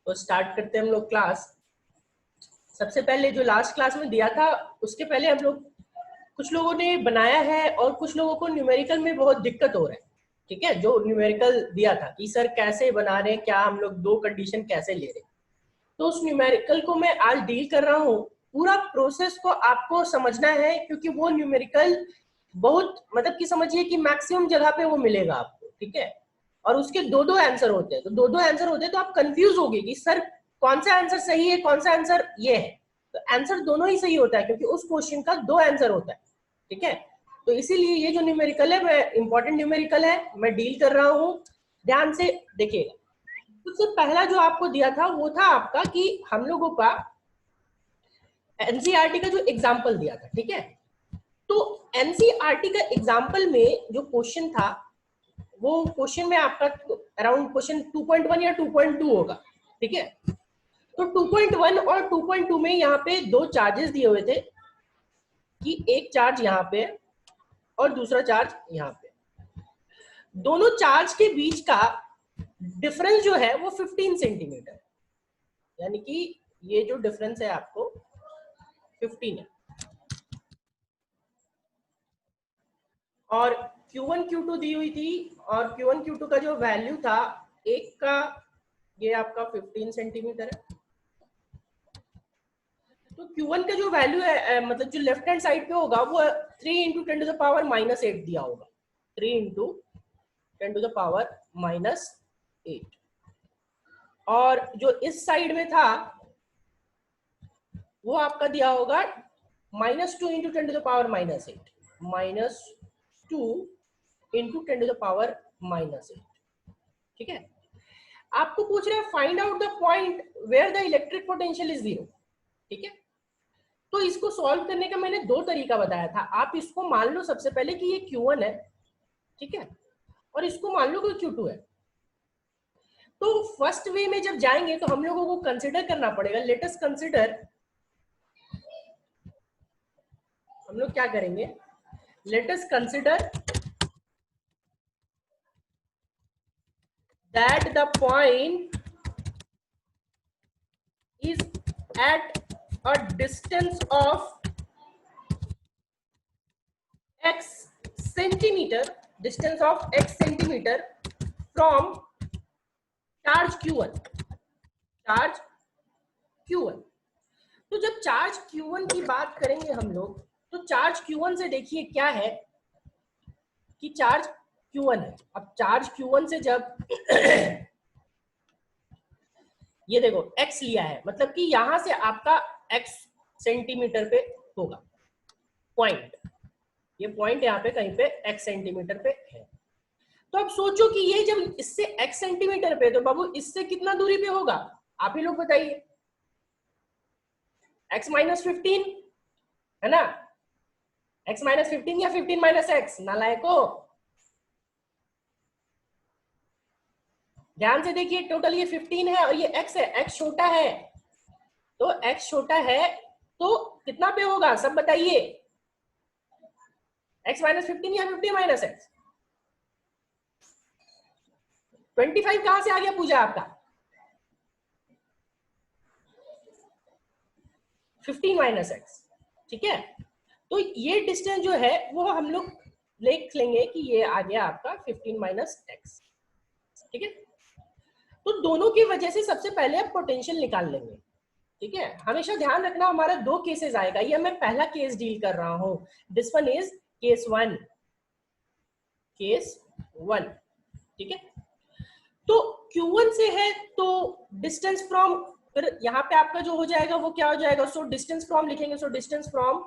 तो स्टार्ट करते हैं हम लोग क्लास। सबसे पहले जो लास्ट क्लास में दिया था उसके पहले हम लोग कुछ लोगों ने बनाया है और कुछ लोगों को न्यूमेरिकल में बहुत दिक्कत हो रहा है। ठीक है, जो न्यूमेरिकल दिया था कि सर कैसे बना रहे हैं, क्या हम लोग दो कंडीशन कैसे ले रहे हैं, तो उस न्यूमेरिकल को मैं आज डील कर रहा हूँ। पूरा प्रोसेस को आपको समझना है क्योंकि वो न्यूमेरिकल बहुत मतलब कि समझिए कि मैक्सिमम जगह पे वो मिलेगा आपको। ठीक है, और उसके दो दो आंसर होते हैं, तो दो दो आंसर होते हैं तो आप कंफ्यूज होगे कि सर कौन सा आंसर सही है, कौन सा आंसर ये है। तो आंसर दोनों ही सही होता है क्योंकि उस क्वेश्चन का दो आंसर होता है। ठीक है, तो इसीलिए ये जो न्यूमेरिकल है वह इंपॉर्टेंट न्यूमेरिकल है, मैं डील कर रहा हूँ। ध्यान से देखिएगा। सबसे पहला जो आपको दिया था वो था आपका कि हम लोगों का एनसीईआरटी का जो एग्जाम्पल दिया था। ठीक है, तो एनसीईआरटी का एग्जाम्पल में जो क्वेश्चन था वो क्वेश्चन में आपका अराउंड क्वेश्चन 2.1 या 2.2 होगा। ठीक है, तो 2.1 और 2.2 में यहाँ पे दो चार्जेस दिए हुए थे कि एक चार्ज यहाँ पे और दूसरा चार्ज यहाँ पे। दोनों चार्ज के बीच का डिफरेंस जो है वो 15 सेंटीमीटर, यानी कि ये जो डिफरेंस है आपको 15 है। और Q1 Q2 दी हुई थी और Q1 Q2 का जो वैल्यू था एक का ये आपका 15 सेंटीमीटर है। तो Q1 का जो वैल्यू है मतलब जो लेफ्ट हैंड साइड पे होगा वो 3 इंटू 10 टू द पावर -8 दिया होगा। 3 इंटू 10 टू द पावर -8। और जो इस साइड में था वो आपका दिया होगा -2 into 10 to the power -8, -2 into 10 to the power -8। ठीक है, आपको पूछ रहे हैं find out the point where the electric potential is 0। ठीक है, तो इसको सॉल्व करने का मैंने दो तरीका बताया था। आप इसको मान लो सबसे पहले कि ये Q1 है। ठीक है, और इसको मान लो कि Q2 है। तो फर्स्ट वे में जब जाएंगे तो हम लोगों को कंसिडर करना पड़ेगा। लेट अस कंसिडर, हम लोग क्या करेंगे, let us consider that the point is at a distance of x centimeter, distance of x centimeter from charge Q1, charge Q1। तो जब चार्ज Q1 की बात करेंगे हम लोग, तो चार्ज Q1 से देखिए क्या है कि चार्ज Q1 है। अब चार्ज Q1 से जब ये देखो x लिया है, मतलब कि यहां से आपका x सेंटीमीटर पे होगा पॉइंट। ये पॉइंट यहाँ पे कहीं पे x सेंटीमीटर पे है। तो अब सोचो कि ये जब इससे x सेंटीमीटर पे, तो बाबू इससे कितना दूरी पे होगा, आप ही लोग बताइए। x -15 है ना, x -15 या 15 -x, नालायको। ध्यान से देखिए, टोटल ये 15 है और ये x है, x छोटा है। तो x छोटा है तो कितना पे होगा सब बताइए, x -15 या 15 -x। 25 कहां से आ गया पूजा आपका, 15 -x। ठीक है, तो ये डिस्टेंस जो है वो हम लोग लिख लेंगे कि ये आ गया आपका 15 -x। ठीक है, तो दोनों की वजह से सबसे पहले आप पोटेंशियल निकाल लेंगे। ठीक है, हमेशा ध्यान रखना हमारा दो केसेस आएगा, ये मैं पहला केस डील कर रहा हूं। This one is case 1, case 1। ठीक है, तो Q1 से है तो डिस्टेंस फ्रॉम, फिर यहाँ पे आपका जो हो जाएगा वो क्या हो जाएगा, सो डिस्टेंस फ्रॉम लिखेंगे। So distance from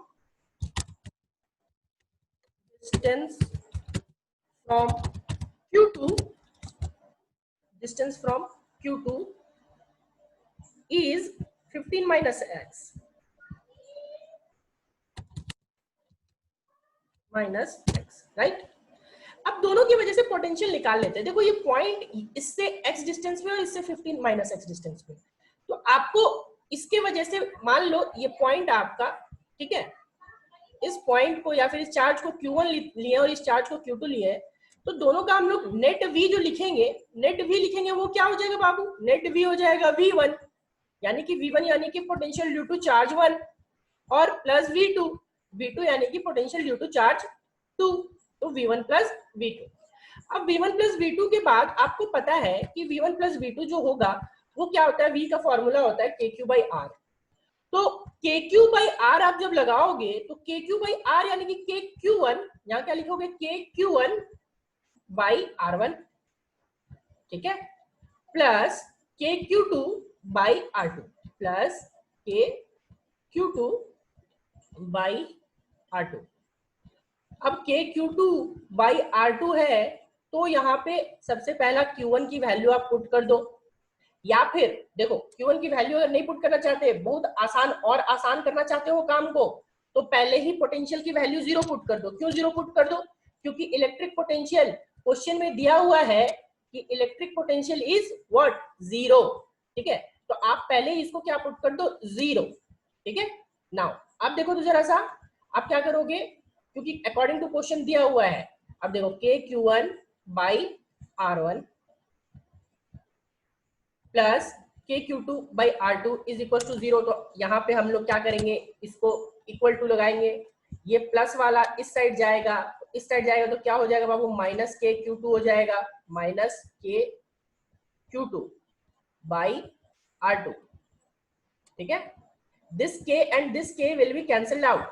Q2, distance from Q2 is 15 -x right. अब दोनों की वजह से पोटेंशियल निकाल लेते हैं। देखो ये पॉइंट इससे x डिस्टेंस पे और इससे 15 -x डिस्टेंस पे, तो आपको इसके वजह से मान लो ये पॉइंट आपका, ठीक है, इस पॉइंट को या फिर इस चार्ज को Q1 लिए और इस चार्ज को Q2 लिए, तो दोनों का हम लोग नेट वी जो लिखेंगे, नेट वी लिखेंगे, वो क्या हो जाएगा बाबू, नेट वी हो जाएगा V1, यानी कि V1 यानी कि पोटेंशियल ड्यू टू चार्ज 1, और प्लस V2 यानी कि पोटेंशियल ड्यू टू चार्ज 2, तो V1 प्लस V2। अब V1 प्लस V2 के बाद आपको पता है कि V1 प्लस V2 जो होगा वो क्या होता है, V का फॉर्मूला होता है KQ/R। तो KQ/R आप जब लगाओगे तो KQ/R यानी कि KQ1, यहाँ क्या लिखोगे, KQ1/R1, ठीक है, प्लस KQ2/R2 प्लस KQ2/R2। अब KQ2/R2 है तो यहाँ पे सबसे पहला Q1 की वैल्यू आप पुट कर दो, या फिर देखो Q1 की वैल्यू अगर नहीं पुट करना चाहते, बहुत आसान और आसान करना चाहते हो काम को, तो पहले ही पोटेंशियल की वैल्यू 0 पुट कर दो। क्यों 0 पुट कर दो, क्योंकि इलेक्ट्रिक पोटेंशियल क्वेश्चन में दिया हुआ है कि इलेक्ट्रिक पोटेंशियल इज व्हाट, 0, ठीक है, तो आप पहले ही इसको क्या पुट कर दो, 0, ठीक है। नाउ अब देखो तो जरा सा आप क्या करोगे, क्योंकि अकॉर्डिंग टू क्वेश्चन दिया हुआ है, अब देखो KQ1/R1 plus KQ2/R2 is equal to 0, तो यहाँ पे हम लोग क्या करेंगे, इसको इक्वल टू लगाएंगे, ये प्लस वाला इस साइड जाएगा, इस साइड जाएगा तो क्या हो जाएगा बाबू, माइनस KQ2 हो जाएगा, माइनस KQ2/R2, ठीक है। This K and this K will be cancelled out.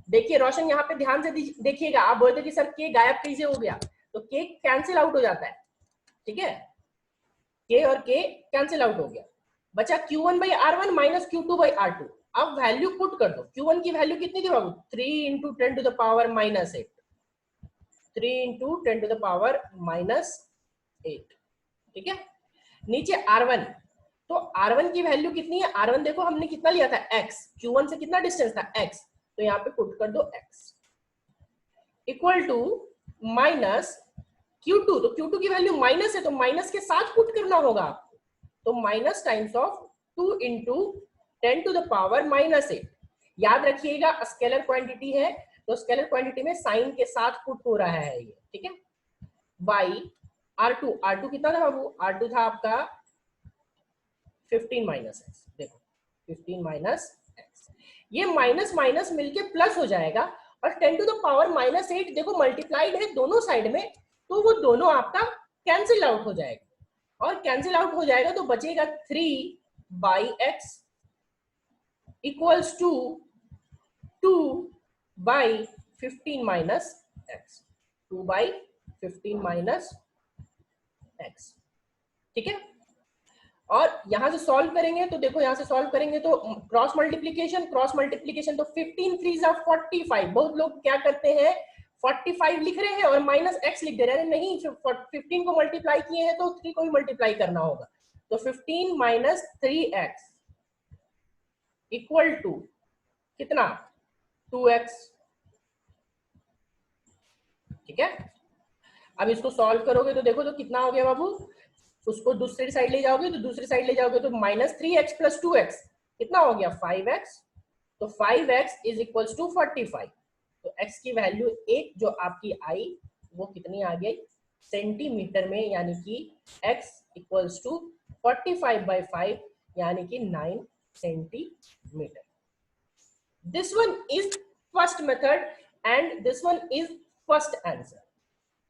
देखिए रोशन यहाँ पे ध्यान से देखिएगा, आप बोलते कि सर K गायब कैसे हो गया, तो K कैंसिल आउट हो जाता है, ठीक है, K और K कैंसिल आउट हो गया, बचा Q1/R1 माइनस Q2/R2। अब वैल्यू पुट कर दो, Q1 की वैल्यू कितनी थी बाबू, 3 × 10⁻⁻8, 3 × 10⁻�8, ठीक है। नीचे R1, तो R1 की वैल्यू कितनी है, R1 देखो हमने कितना लिया था, X, Q1 से कितना डिस्टेंस था, X, तो यहाँ पे पुट कर दो X equal to minus Q2, तो Q2 की वैल्यू माइनस है तो माइनस के साथ पुट करना होगा आपको, तो माइनस टाइम्स ऑफ 2 × 10⁻⁻8। याद रखिएगा स्केलर क्वांटिटी है तो स्केलर क्वांटिटी में साइन के साथ पुट हो रहा है ये, ठीक है, बाई R2 कितना था बाबू, R2 था आपका 15 माइनस एक्स, देखो 15 माइनस एक्स, ये माइनस माइनस मिलके प्लस हो जाएगा, और 10⁻⁻8 देखो मल्टीप्लाइड है दोनों साइड में, तो वो दोनों आपका कैंसिल आउट हो जाएगा, और कैंसिल आउट हो जाएगा तो बचेगा 3/x equals to 2/15 minus x, 2/15 minus x, ठीक है। और यहां से सॉल्व करेंगे तो देखो, यहां से सॉल्व करेंगे तो क्रॉस मल्टीप्लीकेशन तो 15 3 × 45। बहुत लोग क्या करते हैं 45 लिख रहे हैं और माइनस एक्स लिख दे रहे हैं, नहीं 15 को मल्टीप्लाई किए हैं तो 3 को भी मल्टीप्लाई करना होगा, तो 15 माइनस 3x इक्वल टू कितना, 2x, ठीक है। अब इसको सॉल्व करोगे तो देखो तो कितना हो गया बाबू, उसको दूसरी साइड ले जाओगे तो दूसरी साइड ले जाओगे तो माइनस 3x प्लस 2x कितना हो गया 5x, तो 5x इज इक्वल टू 45, तो x की वैल्यू एक जो आपकी आई वो कितनी आ गई सेंटीमीटर में, यानी कि x इक्वल्स टू 45/5 यानी कि 9 centimetre. This one is first method and this one is first answer.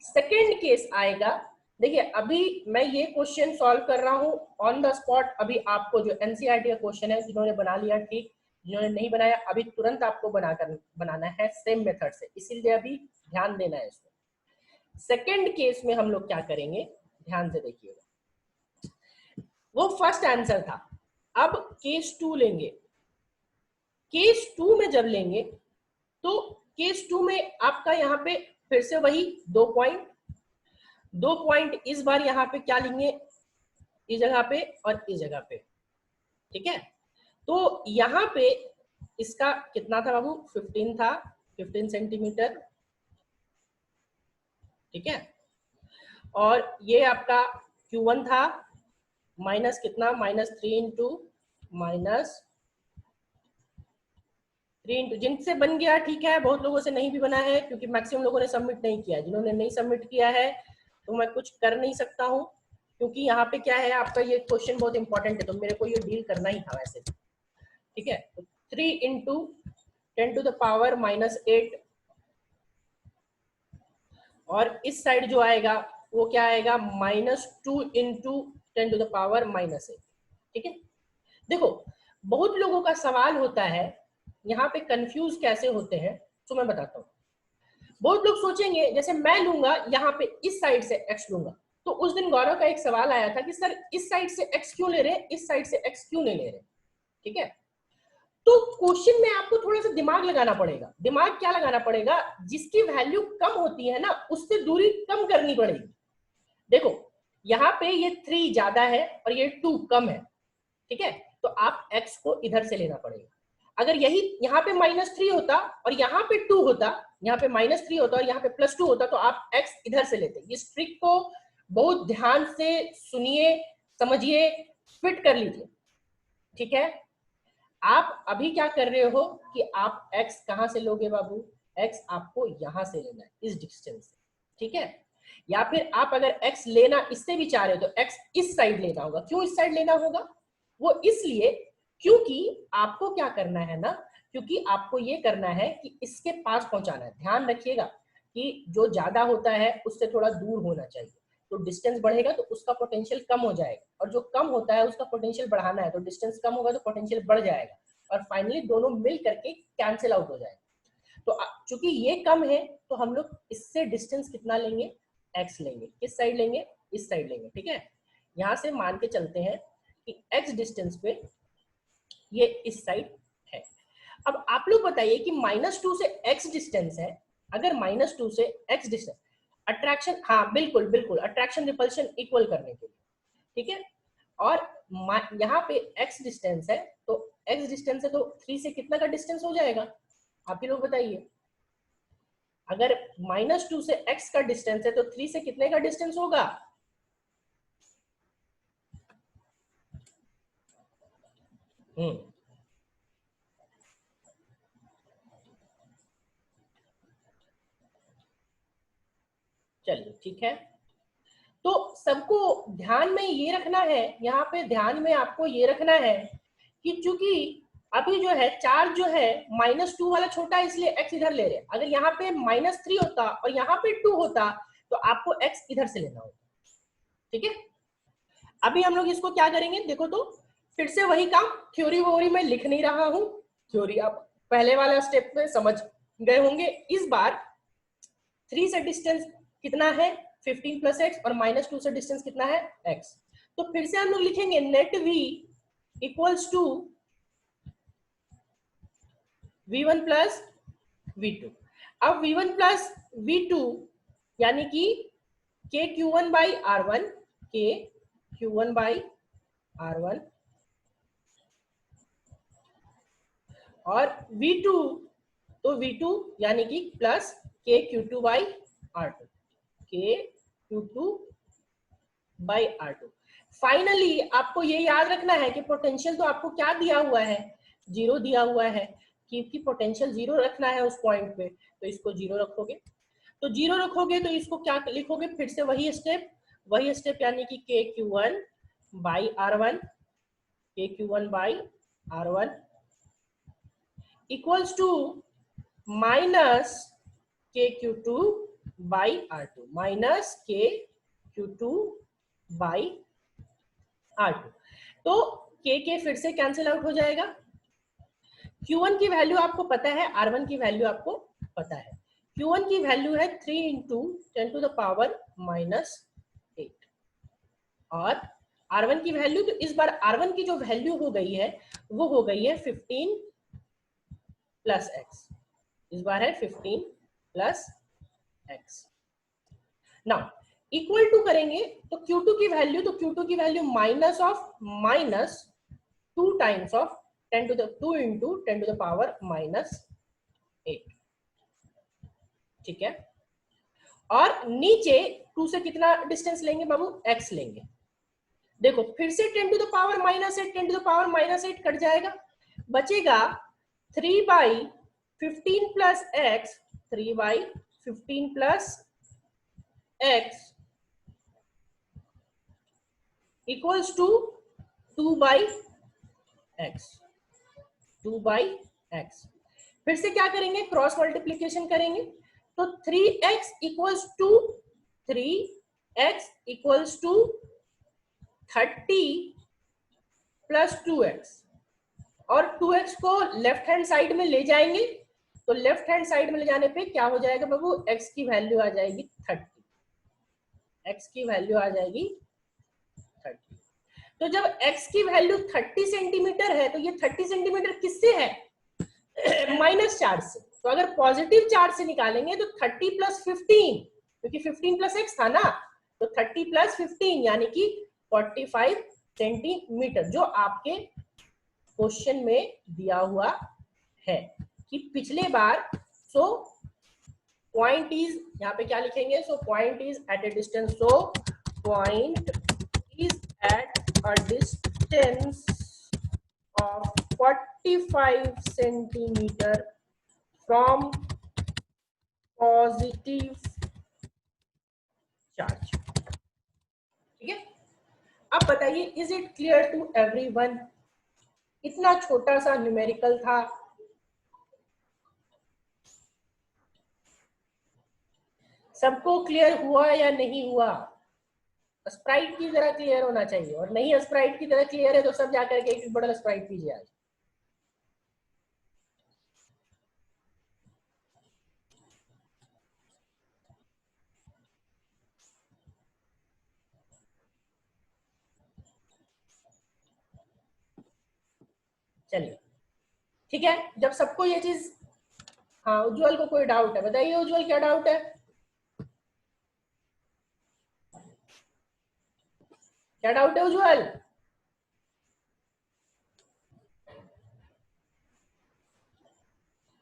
Second case आएगा, देखिए अभी मैं ये क्वेश्चन सॉल्व कर रहा हूं ऑन द स्पॉट, अभी आपको जो एनसीईआरटी का क्वेश्चन है जिन्होंने बना लिया ठीक, जिन्होंने नहीं बनाया अभी तुरंत आपको बनाना है सेम मेथड से, इसीलिए अभी ध्यान देना है इसको। सेकेंड केस में हम लोग क्या करेंगे, ध्यान से देखिएगा, वो फर्स्ट आंसर था, अब केस 2 लेंगे। केस 2 में जब लेंगे तो केस 2 में आपका यहाँ पे फिर से वही 2 पॉइंट इस बार यहाँ पे क्या लेंगे, इस जगह पे और इस जगह पे, ठीक है। तो यहाँ पे इसका कितना था बाबू 15 था, 15 सेंटीमीटर, ठीक है, और ये आपका Q1 था माइनस कितना, माइनस 3 × जिनसे बन गया ठीक है, बहुत लोगों से नहीं भी बना है क्योंकि मैक्सिमम लोगों ने सबमिट नहीं किया, जिन्होंने नहीं सबमिट किया है तो मैं कुछ कर नहीं सकता हूँ, क्योंकि यहाँ पे क्या है, आपका ये क्वेश्चन बहुत इंपॉर्टेंट है, तो मेरे को ये डील करना ही था वैसे। ठीक है, तो 3 इंटू 10⁻⁻8, और इस साइड जो आएगा वो क्या आएगा, -2 इंटू 10⁻⁻8। ठीक है, देखो बहुत लोगों का सवाल होता है यहाँ पे, कंफ्यूज कैसे होते हैं, तो मैं बताता हूँ। बहुत लोग सोचेंगे जैसे मैं लूंगा यहाँ पे इस साइड से x लूंगा, तो उस दिन गौरव का एक सवाल आया था कि सर इस साइड से x क्यों ले रहे, इस साइड से x क्यों नहीं ले रहे। ठीक है, तो क्वेश्चन में आपको थोड़ा सा दिमाग लगाना पड़ेगा। दिमाग क्या लगाना पड़ेगा, जिसकी वैल्यू कम होती है ना उससे दूरी कम करनी पड़ेगी। देखो यहाँ पे ये 3 ज्यादा है और ये 2 कम है। ठीक है, तो आप x को इधर से लेना पड़ेगा। अगर यही यहाँ पे -3 होता और यहाँ पे 2 होता, यहाँ पे -3 होता और यहाँ पे +2 होता, तो आप x इधर से लेते। इस ट्रिक को बहुत ध्यान से सुनिए, समझिए, फिट कर लीजिए। ठीक है, आप अभी क्या कर रहे हो कि आप x कहां से लोगे बाबू, x आपको यहां से लेना है, इस डिस्टेंस से। ठीक है, या फिर आप अगर x लेना इससे भी चाह रहे हो तो x इस साइड लेना होगा। क्यों इस साइड लेना होगा, वो इसलिए क्योंकि आपको क्या करना है ना, क्योंकि आपको ये करना है कि इसके पास पहुंचाना है। ध्यान रखिएगा कि जो ज्यादा होता है उससे थोड़ा दूर होना चाहिए, तो डिस्टेंस बढ़ेगा तो उसका पोटेंशियल कम हो जाएगा, और जो कम होता है उसका पोटेंशियल बढ़ाना है, तो डिस्टेंस कम होगा तो पोटेंशियल बढ़ जाएगा, और फाइनली दोनों मिल करके कैंसिल आउट हो जाएगा। तो चूंकि ये कम है तो हम लोग इससे डिस्टेंस कितना लेंगे, x लेंगे। किस साइड लेंगे, इस साइड लेंगे। ठीक है, यहां से मान के चलते हैं कि x डिस्टेंस पे ये इस साइड है। अब आप लोग बताइए कि -2 से x डिस्टेंस है, अगर -2 से x डिस्टेंस, अट्रैक्शन, हाँ बिल्कुल बिल्कुल, अट्रैक्शन रिपल्शन इक्वल करने के लिए। ठीक है, और यहाँ पे x डिस्टेंस है, तो x डिस्टेंस है तो 3 से कितना का डिस्टेंस हो जाएगा, आप ही लोग बताइए। अगर -2 से x का डिस्टेंस है तो 3 से कितने का डिस्टेंस होगा, चलिए ठीक है। तो सबको ध्यान में ये रखना है, यहाँ पे ध्यान में आपको ये रखना है कि चूंकि अभी जो है चार्ज जो है -2 वाला छोटा है, इसलिए x इधर ले रहे हैं। अगर यहाँ पे -3 होता और यहाँ पे 2 होता तो आपको x इधर से लेना होता। ठीक है, अभी हम लोग इसको क्या करेंगे, देखो तो फिर से वही काम, थ्योरी वोरी में लिख नहीं रहा हूं, थ्योरी आप पहले वाला स्टेप में समझ गए होंगे। इस बार 3 से डिस्टेंस कितना है 15 + x, और -2 से डिस्टेंस कितना है x। तो फिर से हम लोग लिखेंगे net v equals to v1 + v2। अब v1 + v2 यानी कि kq1/r1, kq1/r1, और v2 तो v2 यानी कि प्लस kq2/r2, kq2/r2। फाइनली आपको ये याद रखना है कि पोटेंशियल तो आपको क्या दिया हुआ है, 0 दिया हुआ है, क्योंकि पोटेंशियल 0 रखना है उस पॉइंट पे, तो इसको 0 रखोगे। तो 0 रखोगे तो इसको क्या लिखोगे, फिर से वही स्टेप यानी कि kq1/r1, kq1/r1 equals to minus kq2/r2, minus kq2/r2। तो k फिर से कैंसिल आउट हो जाएगा। q1 की वैल्यू आपको पता है, r1 की वैल्यू आपको पता है। q1 की वैल्यू है 3 × 10⁻⁻8, और r1 की वैल्यू, तो इस बार r1 की जो वैल्यू हो गई है वो हो गई है 15 + x। इस बार है 15 + x। नाउ इक्वल टू करेंगे तो Q2 की वैल्यू, तो Q2 की वैल्यू माइनस 2 टाइम्स ऑफ 2 × 10⁻⁻8। ठीक है, और नीचे 2 से कितना डिस्टेंस लेंगे बाबू, x लेंगे। देखो फिर से 10⁻⁻8, 10⁻⁻8 कट जाएगा, बचेगा 3/15 + x, 3/15 + x equals to 2/x, 2/x। फिर से क्या करेंगे, क्रॉस मल्टीप्लीकेशन करेंगे, तो 3x equals to 3x equals to 30 plus 2x, और 2x को लेफ्ट हैंड साइड में ले जाएंगे, तो लेफ्ट हैंड साइड में ले जाने पे क्या हो जाएगा बाबू, x की वैल्यू आ जाएगी 30, x की वैल्यू आ जाएगी 30। तो जब x की वैल्यू 30 सेंटीमीटर है, तो ये 30 सेंटीमीटर किससे है, माइनस चार्ज से। तो अगर पॉजिटिव चार्ज से निकालेंगे तो 30 प्लस 15, क्योंकि 15 प्लस x था ना, तो 30 प्लस 15 यानी कि 45 सेंटीमीटर, जो आपके क्वेश्चन में दिया हुआ है कि पिछले बार। सो पॉइंट इज, यहाँ पे क्या लिखेंगे, so point is at a distance, so point is at a distance of 45 centimeter from positive charge। ठीक है, अब बताइए, is it clear to everyone? इतना छोटा सा न्यूमेरिकल था, सबको क्लियर हुआ या नहीं हुआ? स्प्राइट की तरह क्लियर होना चाहिए, और नहीं स्प्राइट की तरह क्लियर है तो सब जाकर के एक बड़ा स्प्राइट पीजिए आज। चलिए ठीक है, जब सबको ये चीज, हाँ उज्जवल को कोई डाउट है, बताइए उज्जवल क्या डाउट है, क्या डाउट है उज्जवल?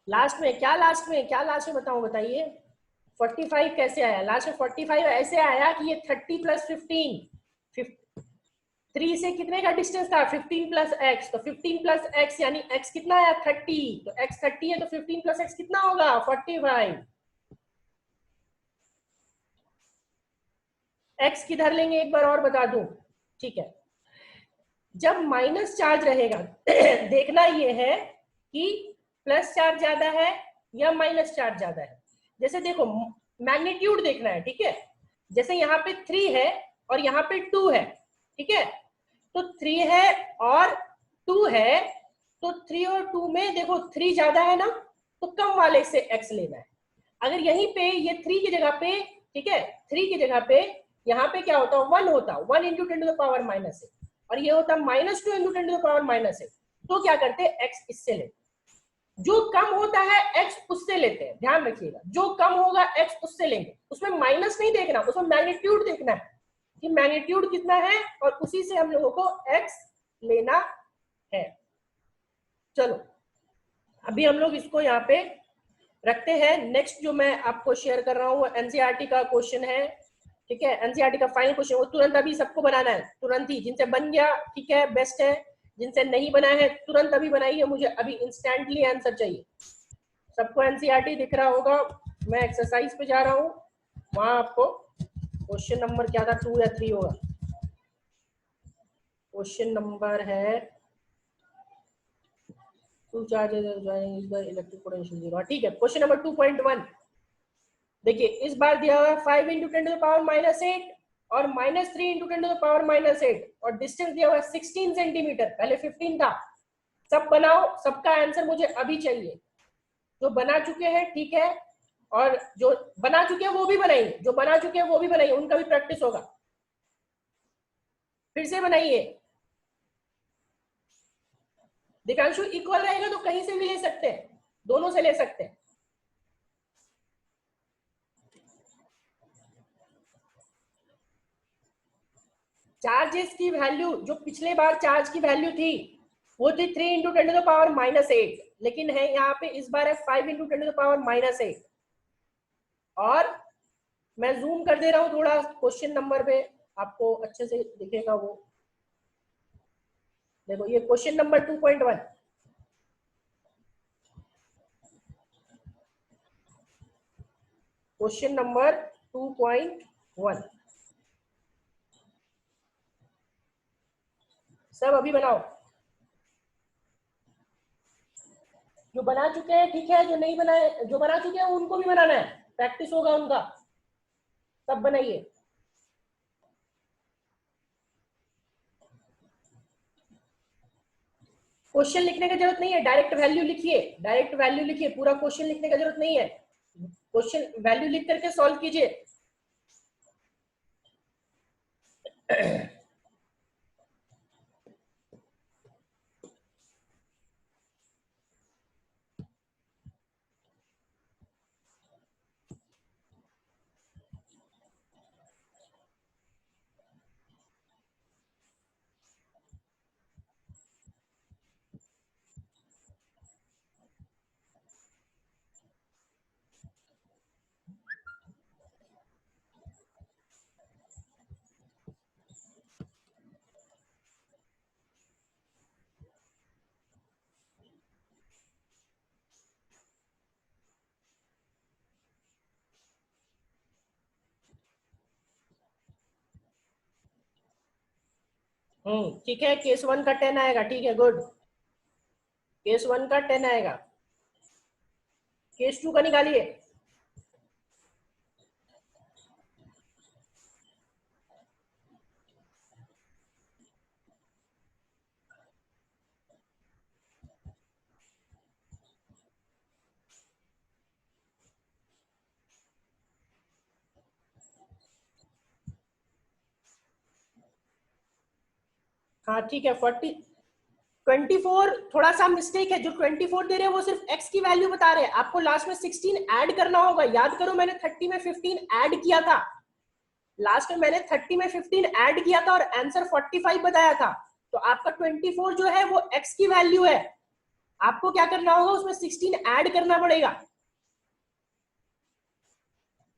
लास्ट में क्या, लास्ट में क्या, लास्ट में बताऊं, बताइए 45 कैसे आया लास्ट में? 45 ऐसे आया कि ये 30 प्लस 15, 3 से कितने का डिस्टेंस था, 15 प्लस एक्स, तो 15 प्लस एक्स यानी x कितना आया, 30, तो x 30 है तो 15 प्लस x कितना होगा, 45। x किधर लेंगे एक बार और बता दूं, ठीक है, जब माइनस चार्ज रहेगा देखना ये है कि प्लस चार्ज ज्यादा है या माइनस चार्ज ज्यादा है। जैसे देखो, मैग्नीट्यूड देखना है, ठीक है, जैसे यहाँ पे 3 है और यहाँ पे 2 है, ठीक है, तो 3 है और 2 है, तो 3 और 2 में देखो 3 ज्यादा है ना, तो कम वाले से x लेना है। अगर यहीं पे ये 3 की जगह पे, ठीक है, 3 की जगह पे यहाँ पे क्या होता है, 1 होता, 1 इंटू 10 टू द पावर -8, और ये होता -2 इंटू 10 टू द पावर -8, तो क्या करते हैं, x इससे लेते, जो कम होता है x उससे लेते हैं, ध्यान रखिएगा, जो कम होगा x उससे लेंगे, उसमें माइनस नहीं देखना, उसमें मैग्नीट्यूड देखना है कि मैग्नीट्यूड कितना है, और उसी से हम लोगों को x लेना है। चलो अभी हम लोग इसको यहाँ पे रखते हैं। नेक्स्ट जो मैं आपको शेयर कर रहा हूँ एनसीईआरटी का क्वेश्चन है, ठीक है, एनसीईआरटी का फाइनल क्वेश्चन, वो तुरंत अभी सबको बनाना है, तुरंत ही, जिनसे बन गया ठीक है बेस्ट है, जिनसे नहीं बना है तुरंत अभी बनाइए, मुझे अभी इंस्टेंटली आंसर चाहिए। सबको एनसीईआरटी दिख रहा होगा, मैं एक्सरसाइज पे जा रहा हूँ, वहां आपको क्वेश्चन नंबर क्या था, 2 या 3 होगा, क्वेश्चन नंबर है 2 चार्जेस इलेक्ट्रिक पोटेंशियल 0, ठीक है, क्वेश्चन नंबर 2.1। देखिए इस बार दिया हुआ है 5 इंटू 10 टू द पावर -8 और -3 इंटू 10 टू द पावर -8, और डिस्टेंस दिया हुआ है 16 सेंटीमीटर, पहले 15 था। सब बनाओ, सबका आंसर मुझे अभी चाहिए, जो बना चुके हैं ठीक है, और जो बना चुके हैं वो भी बनाइए, जो बना चुके हैं वो भी बनाइए, उनका भी प्रैक्टिस होगा, फिर से बनाइए। दिव्यांशु इक्वल रहेगा तो कहीं से भी ले सकते हैं, दोनों से ले सकते हैं। चार्जेस की वैल्यू, जो पिछले बार चार्ज की वैल्यू थी वो थी 3 इंटू 10 टू द पावर -8, लेकिन है यहाँ पे इस बार है 5 इंटू 10 टू द पावर -8, और मैं जूम कर दे रहा हूँ थोड़ा क्वेश्चन नंबर पे, आपको अच्छे से दिखेगा वो। देखो ये क्वेश्चन नंबर 2.1, क्वेश्चन नंबर 2.1, सब अभी बनाओ, जो बना चुके हैं ठीक है, जो नहीं बनाए, जो बना चुके हैं उनको भी बनाना है, प्रैक्टिस होगा उनका, सब बनाइए। क्वेश्चन लिखने की जरूरत नहीं है, डायरेक्ट वैल्यू लिखिए, डायरेक्ट वैल्यू लिखिए, पूरा क्वेश्चन लिखने की जरूरत नहीं है, क्वेश्चन वैल्यू लिख करके सॉल्व कीजिए। ठीक है, केस 1 का 10 आएगा, ठीक है, गुड, केस 1 का 10 आएगा, केस 2 का निकालिए। हाँ ठीक है, 24 थोड़ा सा मिस्टेक है, जो 24 दे रहे हैं वो सिर्फ x की वैल्यू बता रहे हैं, आपको लास्ट में 16 ऐड करना होगा, याद करो मैंने 30 में 15 ऐड किया था, लास्ट में मैंने 30 में 15 ऐड किया था और आंसर 45 बताया था, तो आपका 24 जो है वो x की वैल्यू है, आपको क्या करना होगा, उसमें 16 ऐड करना पड़ेगा।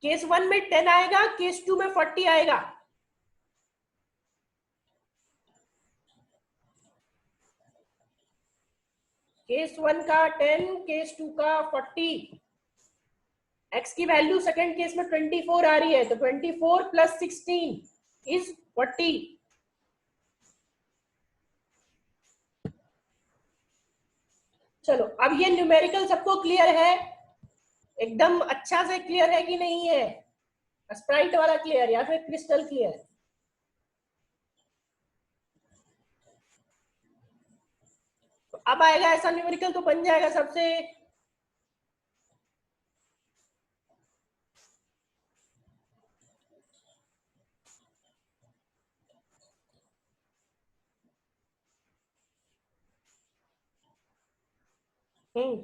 केस 1 में 10 आएगा, केस 2 में 40 आएगा। केस 1 का 10, केस 2 का 40, x की वैल्यू सेकंड केस में 24 आ रही है, तो 24 प्लस 16 इज 40। चलो, अब ये न्यूमेरिकल सबको क्लियर है, एकदम अच्छा से क्लियर है कि नहीं है, स्प्राइट वाला क्लियर या फिर क्रिस्टल क्लियर? तो अब आएगा ऐसा न्यूमेरिकल तो बन जाएगा सबसे।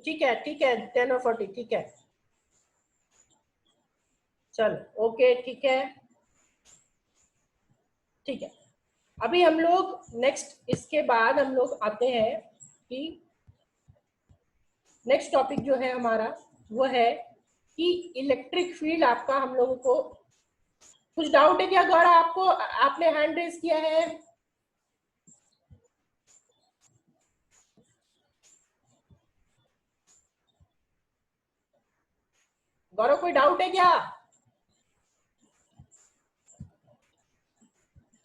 ठीक है, ठीक है, 10 और 40 ठीक है, चलो ओके, ठीक है, ठीक है। अभी हम लोग नेक्स्ट, इसके बाद हम लोग आते हैं कि नेक्स्ट टॉपिक जो है हमारा वो है कि इलेक्ट्रिक फील्ड, आपका हम लोगों को कुछ डाउट है क्या गौड़ा आपको, आपने हैंड रेज किया है? गौरव कोई डाउट है क्या?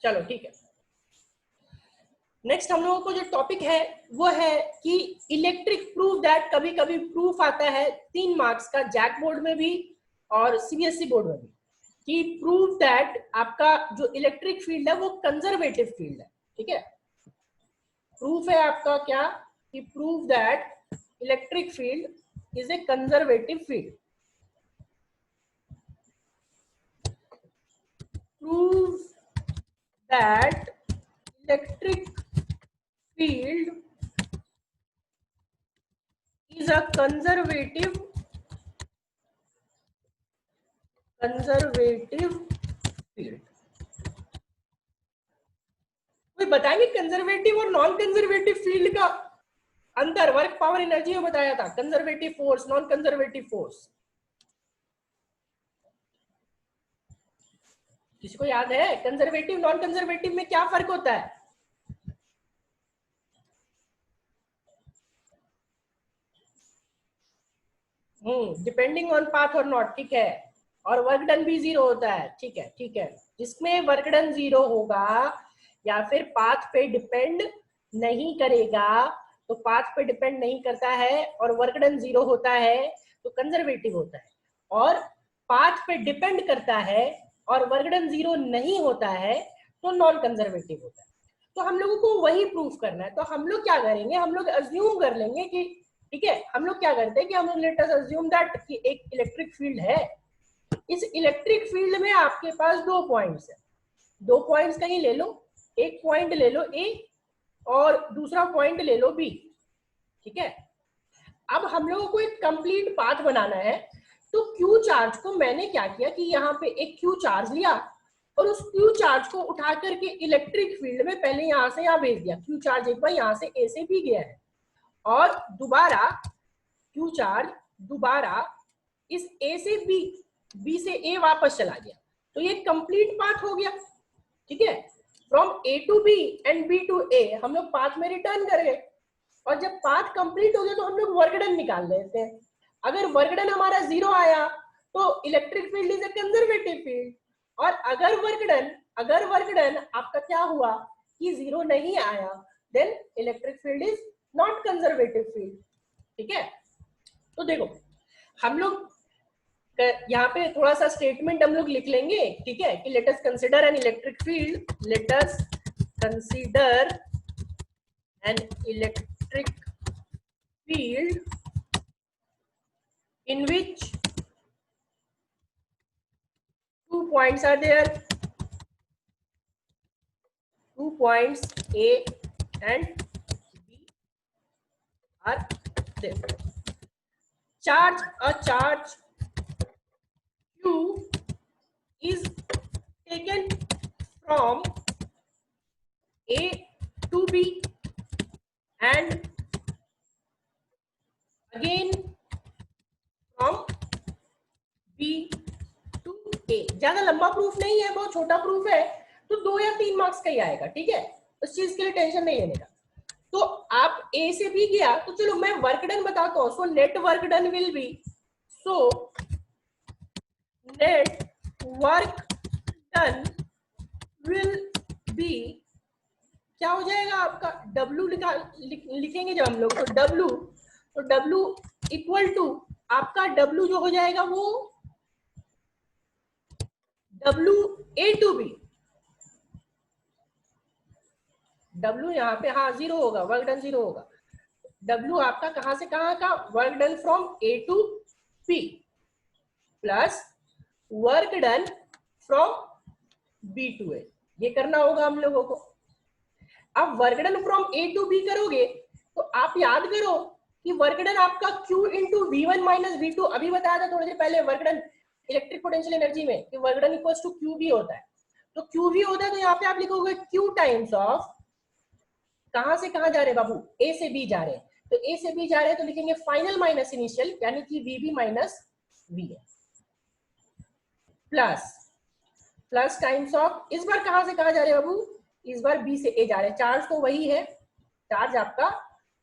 चलो ठीक है, नेक्स्ट हम लोगों को जो टॉपिक है वो है कि इलेक्ट्रिक प्रूफ दैट, कभी कभी प्रूफ आता है 3 मार्क्स का, जैक बोर्ड में भी और सीबीएसई बोर्ड में भी, कि प्रूफ दैट आपका जो इलेक्ट्रिक फील्ड है वो कंजर्वेटिव फील्ड है, ठीक है, प्रूफ है आपका क्या, कि proof that electric field is a conservative field, proof that electric field is a conservative field। कोई बताएंगे कंजर्वेटिव और नॉन कंजर्वेटिव फील्ड का अंतर, वर्क पावर एनर्जी में बताया था, conservative force, non conservative force, किसी को याद है कंजर्वेटिव नॉन कंजर्वेटिव में क्या फर्क होता है? डिपेंडिंग ऑन पाथ और नॉट, ठीक है, और वर्क डन भी 0 होता है, ठीक है, ठीक है, जिसमें वर्क डन 0 होगा या फिर पाथ पे डिपेंड नहीं करेगा तो पाथ पे डिपेंड नहीं करता है और वर्क डन 0 होता है तो कंजर्वेटिव होता है, और पाथ पे डिपेंड करता है और वर्क डन 0 नहीं होता है तो नॉन कंजर्वेटिव होता है। तो हम लोगों को वही प्रूफ करना है। तो हम लोग क्या करेंगे, हम लोग अज्यूम कर लेंगे कि ठीक है, हम लोग क्या करते हैं कि हम लोग लेट अस अज्यूम दैट कि एक इलेक्ट्रिक फील्ड है। इस इलेक्ट्रिक फील्ड में आपके पास 2 पॉइंट्स है, 2 पॉइंट्स कहीं ले लो, एक पॉइंट ले लो ए और दूसरा पॉइंट ले लो बी, ठीक है। अब हम लोगों को एक कंप्लीट पाथ बनाना है। तो क्यू चार्ज को मैंने क्या किया कि यहाँ पे एक क्यू चार्ज लिया और उस क्यू चार्ज को उठा करके इलेक्ट्रिक फील्ड में पहले यहाँ से यहाँ भेज दिया। क्यू चार्ज एक बार यहाँ से ए से भी गया है और दोबारा क्यू चार्ज दोबारा इस ए से बी, बी से ए वापस चला गया। तो ये कंप्लीट पाथ हो गया, ठीक है। From A to B and B to A हम लोग पाथ में रिटर्न कर गए, और जब पाथ कंप्लीट हो गया तो हम लोग वर्क डन निकाल लेते हैं। अगर वर्क डन हमारा 0 आया तो electric field is a conservative field, और अगर वर्क डन आपका क्या हुआ कि 0 नहीं आया then electric field is not conservative field, ठीक है। तो देखो हम लोग यहाँ पे थोड़ा सा स्टेटमेंट हम लोग लिख लेंगे, ठीक है, कि let us consider an electric field, let us consider an electric field in which 2 points are there, 2 points A and B are there. A charge Q is taken from A to B and again from B to A। ज्यादा लंबा proof नहीं है, बहुत छोटा proof है, तो 2 या 3 marks का ही आएगा, ठीक है। उस चीज के लिए टेंशन नहीं लेने का। तो आप ए से बी गया तो चलो मैं वर्क डन बताता हूँ। So net work done will be, so net work done will be क्या हो जाएगा आपका, W लिखेंगे जब हम लोग तो W इक्वल टू आपका W जो हो जाएगा वो W A to B, W यहाँ पे हाँ 0 होगा, वर्क डन 0 होगा। W आपका कहां से कहां का, work done from A to P plus work done from B to A, ये करना होगा हम लोगों को। अब work done from A to B करोगे तो आप याद करो कि वर्क डन आपका Q into V1 minus V2, अभी बताया था थोड़ी देर पहले work done electric potential energy में कि work done equals to QV होता है। तो QV होता है तो यहाँ पे आप लिखोगे Q टाइम्स ऑफ, कहां से कहां जा रहे बाबू, A से B जा रहे हैं, तो A से B जा रहे हैं तो लिखेंगे फाइनल माइनस इनिशियल, यानी कि VB minus VA plus times of, इस बार कहां से कहां जा रहे हैं बाबू, इस बार B से A जा रहे हैं। चार्ज तो वही है, चार्ज आपका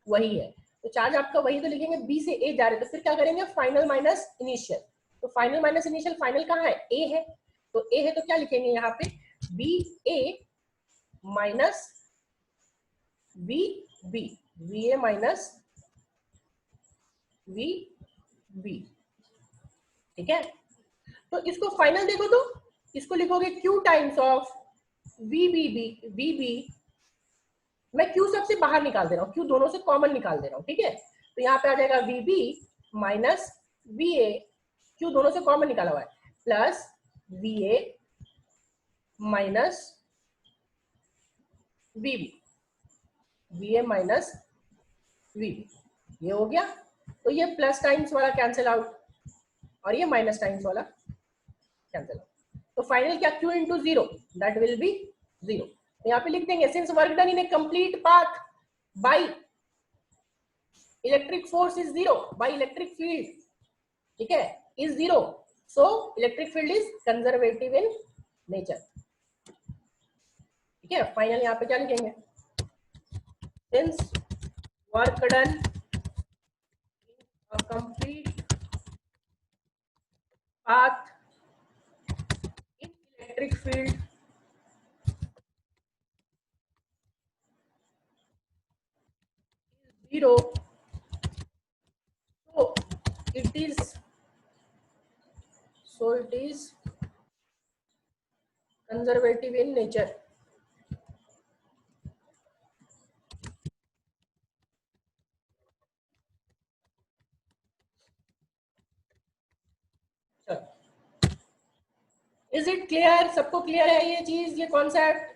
वही है, तो चार्ज आपका वही तो लिखेंगे B से A जा रहे हैं, तो फिर क्या करेंगे फाइनल माइनस इनिशियल। तो फाइनल माइनस इनिशियल, फाइनल कहाँ है, A है, तो A है तो क्या लिखेंगे यहाँ पे BA minus VB, VA minus VB, ठीक है। तो इसको फाइनल देखो तो इसको लिखोगे Q टाइम्स ऑफ VB, मैं Q सबसे बाहर निकाल दे रहा हूँ, Q दोनों से कॉमन निकाल दे रहा हूँ, ठीक है। तो यहाँ पे आ जाएगा VB माइनस VA, Q दोनों से कॉमन निकाला हुआ है, plus VA minus VB, VA minus VB, ये हो गया। तो ये प्लस टाइम्स वाला कैंसिल आउट और ये माइनस टाइम्स वाला कैंसिल आउट, तो फाइनल क्या Q into 0 that will be 0। यहाँ पे लिख देंगे since work done in A complete path by electric force is 0 by electric field, ठीक है, is 0, so electric field is conservative in nature, ठीक है। फाइनल यहाँ पे क्या लिखेंगे, since work done a complete path in electric field 0, so it is conservative in nature. Is it clear? सबको clear है ये चीज, ये कॉन्सेप्ट?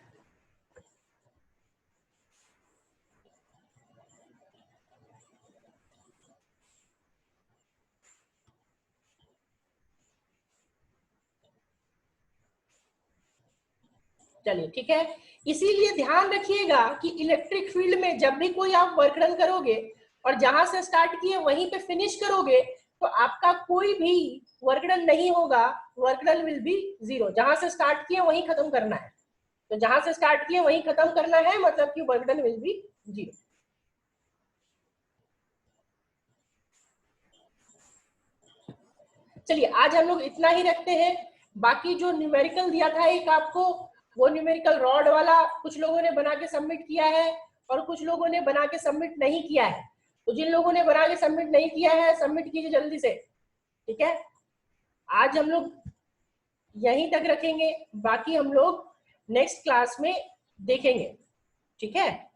चलिए ठीक है। इसीलिए ध्यान रखिएगा कि इलेक्ट्रिक फील्ड में जब भी कोई आप वर्क डन करोगे और जहां से स्टार्ट किए वहीं पे फिनिश करोगे, तो आपका कोई भी वर्क डन नहीं होगा, वर्क डन विल बी 0। जहां से स्टार्ट किए वहीं खत्म करना है, तो जहां से स्टार्ट किए वहीं खत्म करना है, मतलब कि वर्क डन विल बी 0। चलिए आज हम लोग इतना ही रखते हैं। बाकी जो न्यूमेरिकल दिया था एक आपको, वो न्यूमेरिकल रॉड वाला कुछ लोगों ने बना के सबमिट किया है और कुछ लोगों ने बना के सबमिट नहीं किया है। तो जिन लोगों ने बना के सबमिट नहीं किया है, सबमिट कीजिए जल्दी से, ठीक है। आज हम लोग यहीं तक रखेंगे, बाकी हम लोग नेक्स्ट क्लास में देखेंगे, ठीक है।